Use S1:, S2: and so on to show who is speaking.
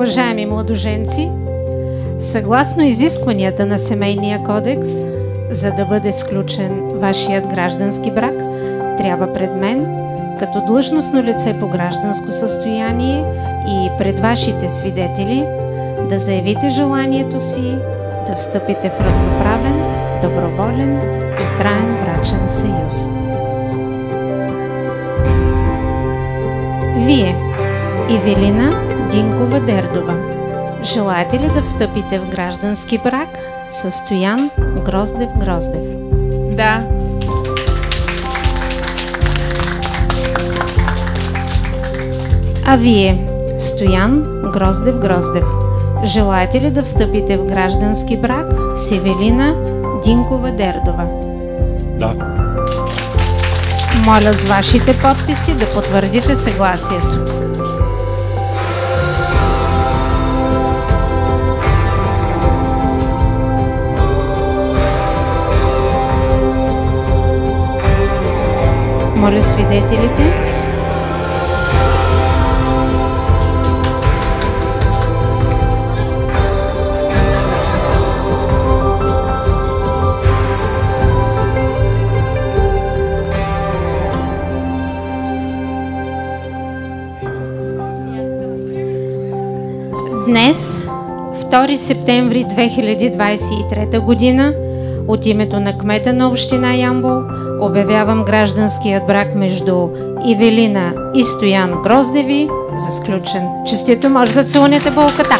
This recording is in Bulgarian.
S1: Уважаеми младоженци, съгласно изискванията на Семейния кодекс, за да бъде сключен вашият граждански брак, трябва пред мен, като длъжностно лице по гражданско състояние и пред вашите свидетели, да заявите желанието си да встъпите в равноправен, доброволен и траен брачен съюз. Вие, Ивелина Динкова Дердова, желаете ли да встъпите в граждански брак с Стоян Гроздев Гроздев?
S2: Да.
S1: А вие, Стоян Гроздев Гроздев, желаете ли да встъпите в граждански брак с Ивелина Динкова Дердова?
S3: Да.
S1: Моля с вашите подписи да потвърдите съгласието. Моля свидетелите. Днес, 2 септември 2023 година, от името на кмета на община Ямбол, обявявам гражданският брак между Ивелина и Стоян Гроздеви за сключен. Честито, може да целунете болката!